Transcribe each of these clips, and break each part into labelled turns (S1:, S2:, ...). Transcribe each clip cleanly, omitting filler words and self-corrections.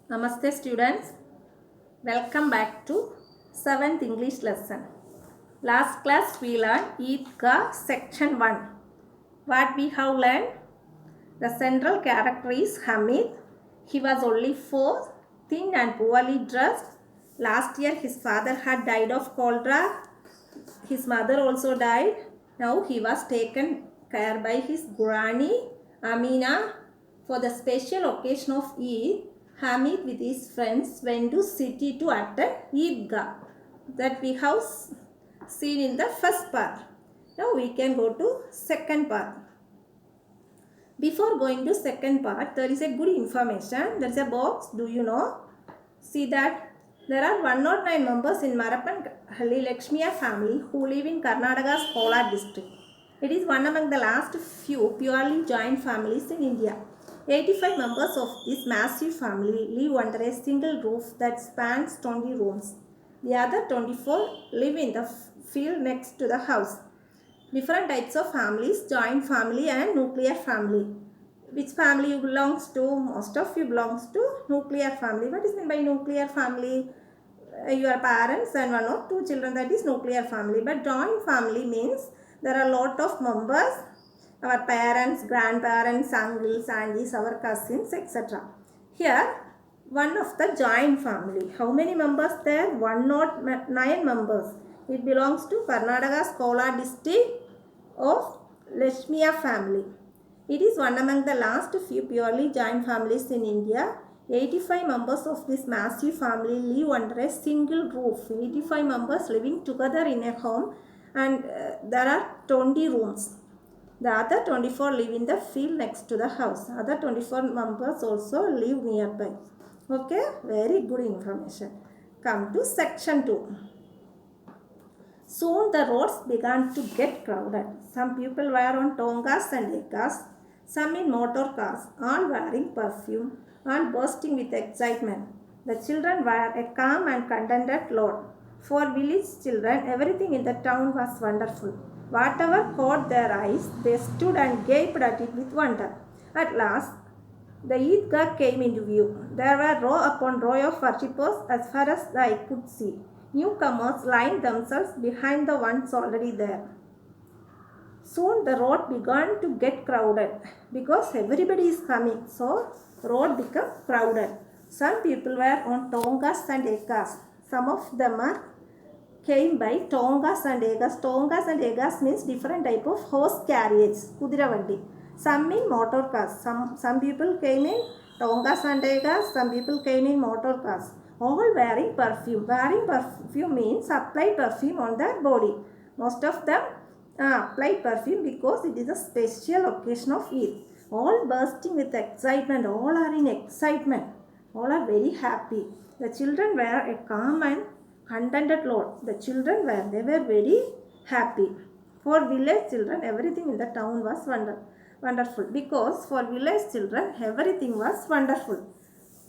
S1: Namaste students, welcome back to 7th English lesson. Last class we learned Eidgah section 1. What we have learned? The central character is Hamid. He was only 4, thin and poorly dressed. Last year his father had died of cholera. His mother also died. Now he was taken care by his granny Amina. For the special occasion of Eid, Hamid with his friends went to city to attend Eidgah. That we have seen in the first part. Now we can go to second part. Before going to second part, there is a good information. There is a box. Do you know? See that there are 109 members in Marappan Halli Lakshmiya family who live in Karnataka's Kolar district. It is one among the last few purely joint families in India. 85 members of this massive family live under a single roof that spans 20 rooms. The other 24 live in the field next to the house. Different types of families, joint family and nuclear family. Which family you belongs to? Most of you belongs to nuclear family. What is meant by nuclear family? Your parents and one or two children, that is nuclear family. But joint family means there are a lot of members, our parents, grandparents, uncles, aunties, our cousins, etc. Here, one of the joint family. How many members there? 109 members. It belongs to Karnataka's Kolar district of Lakshmiya family. It is one among the last few purely joint families in India. 85 members of this massive family live under a single roof. 85 members living together in a home, and there are 20 rooms. The other 24 live in the field next to the house. Other 24 members also live nearby. Okay, very good information. Come to section 2. Soon the roads began to get crowded. Some people were on tongas and ekas, some in motor cars, all wearing perfume, all bursting with excitement. The children were a calm and contented lot. For village children, everything in the town was wonderful. Whatever caught their eyes, they stood and gaped at it with wonder. At last, the Eidgah came into view. There were row upon row of worshippers as far as the eye could see. Newcomers lined themselves behind the ones already there. Soon the road began to get crowded because everybody is coming. So road became crowded. Some people were on tongas and ekas. Some of them came by tongas and egas. Tongas and egas means different type of horse carriage, kudiravandi. Some in motor cars. Some people came in tongas and egas. Some people came in motor cars. All wearing perfume. Wearing perfume means apply perfume on their body. Most of them apply perfume because it is a special occasion of Eid. All bursting with excitement. All are in excitement. All are very happy. The children were a calm and contented lot. The children they were very happy. For village children, everything in the town was wonderful. Because for village children, everything was wonderful.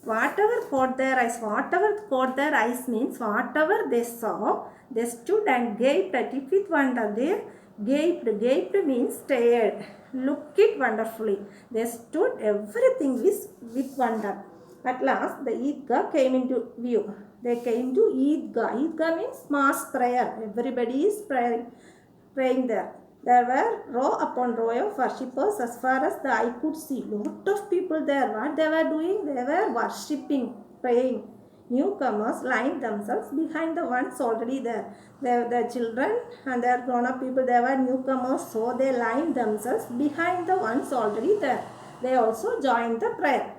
S1: Whatever caught their eyes means whatever they saw, they stood and gaped at it with wonder. They gaped means stared, looked it wonderfully. They stood everything with wonder. At last, the Eidgah came into view. They came to Eidgah. Eidgah means mass prayer. Everybody is praying there. There were row upon row of worshippers as far as the eye could see. Lot of people there. What they were doing? They were worshipping, praying. Newcomers lined themselves behind the ones already there. The children and their grown-up people, they were newcomers, so they lined themselves behind the ones already there. They also joined the prayer.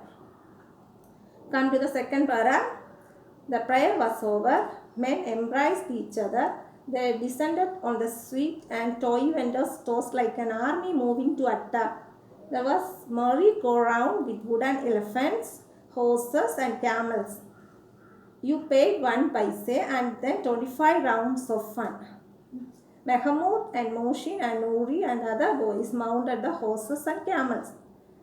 S1: Come to the second para. The prayer was over. Men embraced each other. They descended on the sweet and toy vendors' stores like an army moving to attack. There was merry-go-round with wooden elephants, horses and camels. You paid 1 paise and then 25 rounds of fun. Mahmoud and Moshin and Noori and other boys mounted the horses and camels.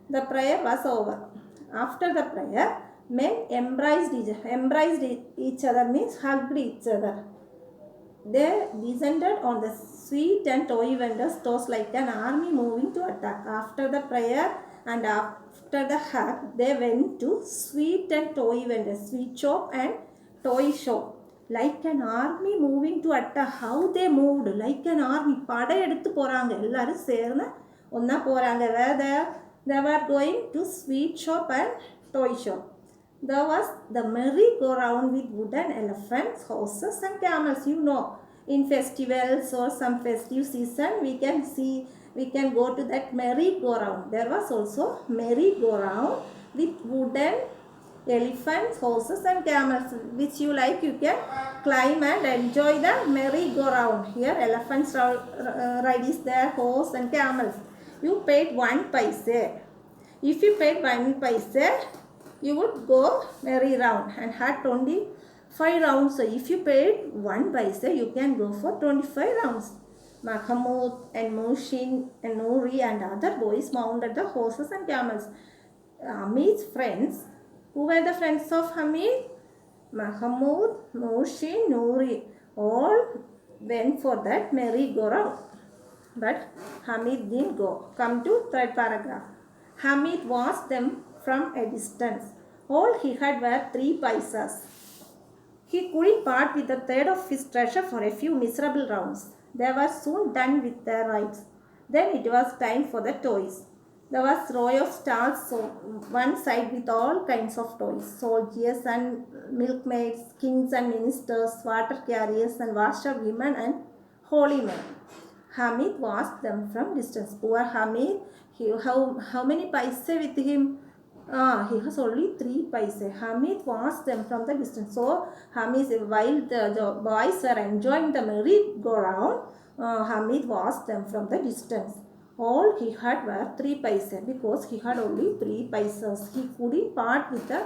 S1: The prayer was over. After the prayer, men embraced each other means hugged each other. They descended on the sweet and toy vendors' stores like an army moving to attack. After the prayer, And after the hug, they went to sweet and toy vendor, sweet shop and toy shop. Like an army moving to attack. How they moved like an army. படையெடுத்து போறாங்க எல்லாரும் சேர்ந்து ஒண்ணா போறாங்க. Where they were going to sweet shop and toy shop. There was the merry-go-round with wooden elephants, horses and camels. You know, in festivals or some festive season, we can go to that merry-go-round. There was also merry-go-round with wooden elephants, horses and camels. Which you like, you can climb and enjoy the merry-go-round. Here elephants ride is there, horse and camels. You paid 1 paise. If you paid 1 paise, you would go merry round and had 25 rounds. So if you paid 1 paise, you can go for 25 rounds. Mahmoud and Mushin and Noori and other boys mounted the horses and camels. Hamid's friends, who were the friends of Hamid? Mahmoud, Mushin, Noori, all went for that merry-go-round. But Hamid didn't go. Come to third paragraph. Hamid watched them from a distance. All he had were 3 paisas. He couldn't part with a third of his treasure for a few miserable rounds. They were soon done with their rides. Then it was time for the toys. There was row of stalls, so one side with all kinds of toys. Soldiers and milkmaids, kings and ministers, water carriers and washerwomen and holy men. Hamid watched them from distance. Poor Hamid, how many paise with him? He has only 3 paise. Hamid watched them from the distance. So Hamid, while the boys were enjoying the merry-go-round, Hamid watched them from the distance. All he had were 3 paise because he had only 3 paises. He couldn't part with the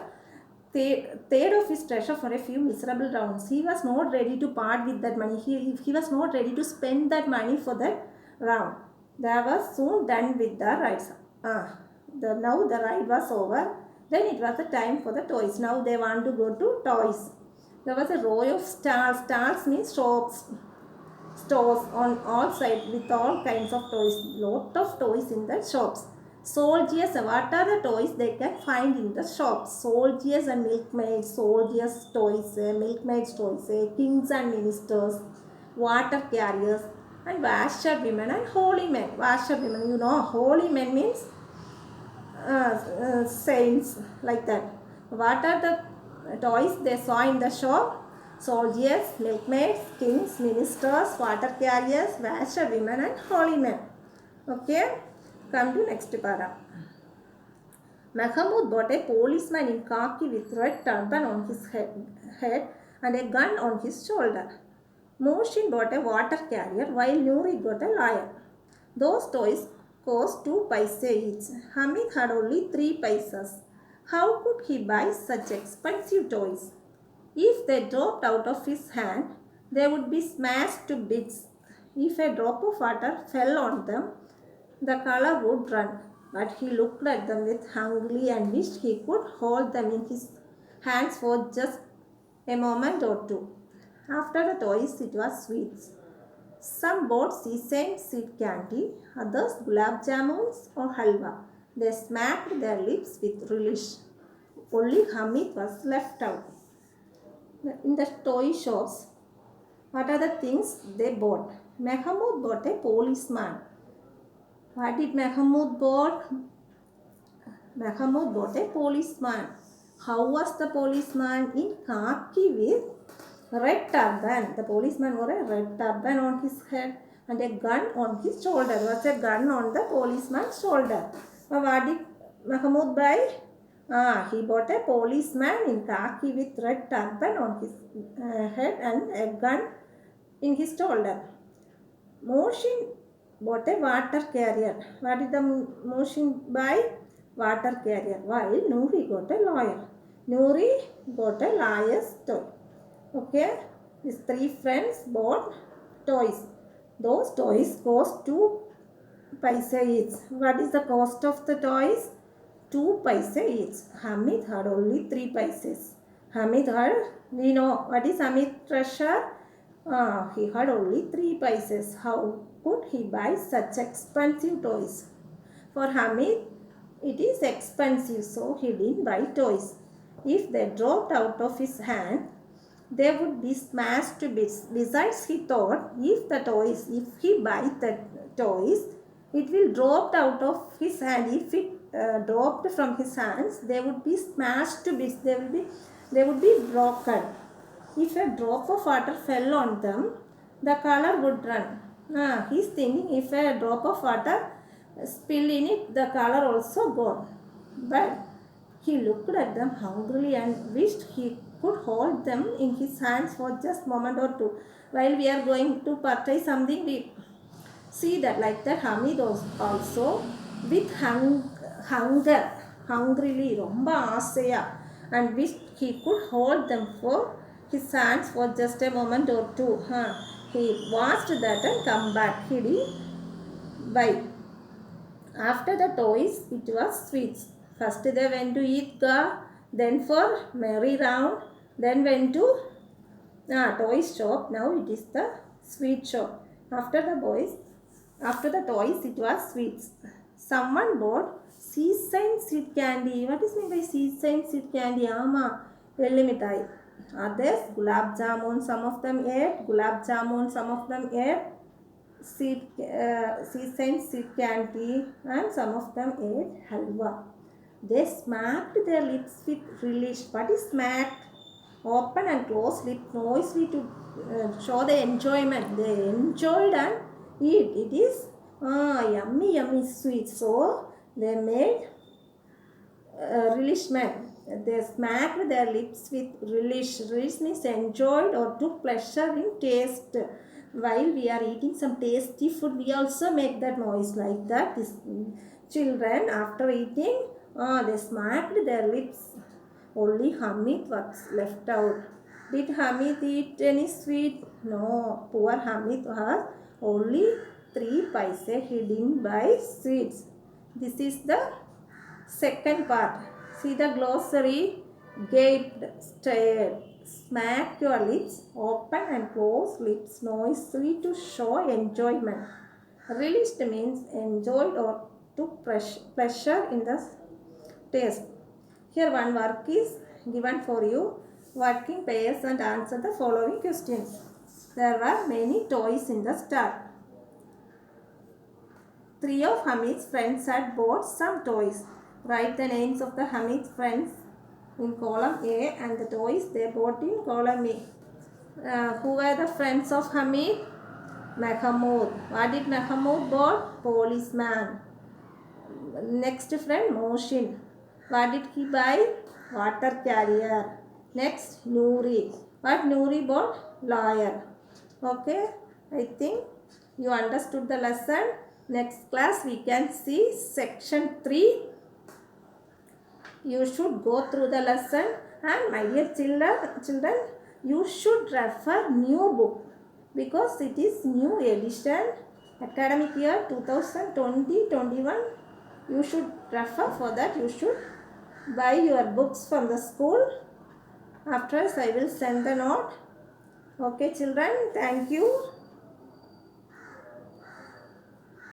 S1: third of his treasure for a few miserable rounds. He was not ready to part with that money. He was not ready to spend that money for that round. They were soon done with the rides. Now the ride was over. Then it was the time for the toys. Now they want to go to toys. There was a row of stalls. Stalls means shops, stores on all sides with all kinds of toys. Lot of toys in the shops. Soldiers, what are the toys they can find in the shops? Soldiers and milkmaids, soldiers toys, milkmaids toys, kings and ministers, water carriers and washerwomen and holy men. Washerwomen, you know, holy men means saints, like that. What are the toys they saw in the shop? Soldiers, milkmaids, kings, ministers, water carriers, washerwomen and holy men. Okay, come to next para. Mahmoud bought a policeman in khaki with red turban on his head and a gun on his shoulder. Mohsin bought a water carrier while Noori got a lawyer. Those toys cost 2 paise each. Hamid had only 3 paises. How could he buy such expensive toys? If they dropped out of his hand, they would be smashed to bits. If a drop of water fell on them, the color would run. But he looked at them with hunger and wished he could hold them in his hands for just a moment or two. After the toys, it was sweets. Some bought sesame seed candy, others gulab jamuns or halwa. They smacked their lips with relish. Only Hamid was left out. In the toy shops, what are the things they bought? Mahmoud bought a policeman. What did Mahmoud bought? Mahmoud bought a policeman. How was the policeman? In khaki with red turban. The policeman wore a red turban on his head and a gun on his shoulder. There was a gun on the policeman's shoulder. What did Mahmoud buy? He bought a policeman in khaki with red turban on his head and a gun in his shoulder. Mohsin bought a water carrier. What did the Mohsin buy? Water carrier. While Noori got a lawyer. Noori got a lawyer's toy. Okay, these 3 friends bought toys. Those toys cost 2 paise each. What is the cost of the toys? 2 paise each. Hamid had only 3 paises. Hamid had, we know what is Hamid's treasure? He had only 3 paises. How could he buy such expensive toys? For Hamid, It is expensive, so he didn't buy toys. If they dropped out of his hand, they would be smashed to bits. Besides, he thought if he buys the toys, it will drop out of his hand. If it dropped from his hands, they would be smashed to bits. They would be broken. If a drop of water fell on them, the color would run. He's thinking if a drop of water spill in it, the color also gone. But he looked at them hungrily and wished he could hold them in his hands for just a moment or two. While we are going to purchase something, we see that like that Hamid was also with hunger, hungrily, romba ஆசையா, and wished he could hold them for his hands for just a moment or two. He watched that and come back. He did buy. After the toys, it was sweets. First they went to Eidgah, then for merry round, then went to toy shop. Now it is the sweet shop. After the toys, it was sweets. Someone bought seaside sweet candy. What is meant by seaside sweet candy? Velli mithai. Others, gulab jamun. Some of them ate gulab jamun. Some of them ate seaside sweet candy, and some of them ate halwa. They smacked their lips with relish. What is smacked? Open and close lip noisily to show the enjoyment. They enjoyed and eat. It is yummy sweet. So they made relishment. They smacked their lips with relish. Relish means enjoyed or took pleasure in taste. While we are eating some tasty food, we also make that noise like that. These children, after eating, they smacked their lips. Only Hamid was left out. Did Hamid eat any sweet? No. Poor Hamid has only 3 paise. He didn't buy sweets. This is the second part. See the glossary. Gaped, stared, smack your lips, open and close lips noisily to show enjoyment. Relished means enjoyed or took pleasure in the taste. Here one work is given for you. Working pairs and answer the following questions. There were many toys in the stall. 3 of Hamid's friends had bought some toys. Write the names of the Hamid's friends in column A and the toys they bought in column A. Who were the friends of Hamid? Mahmoud. What did Mahmoud bought? Policeman. Next friend, Mohsin. What did he buy? Water carrier. Next, Noori. What Noori bought? Lawyer. Okay, I think you understood the lesson. Next class we can see section 3. You should go through the lesson, and my dear children, you should refer new book because it is new edition, academic year 2020-21. You should refer for that. You should buy your books from the school. After I will send the note. Okay children, thank you.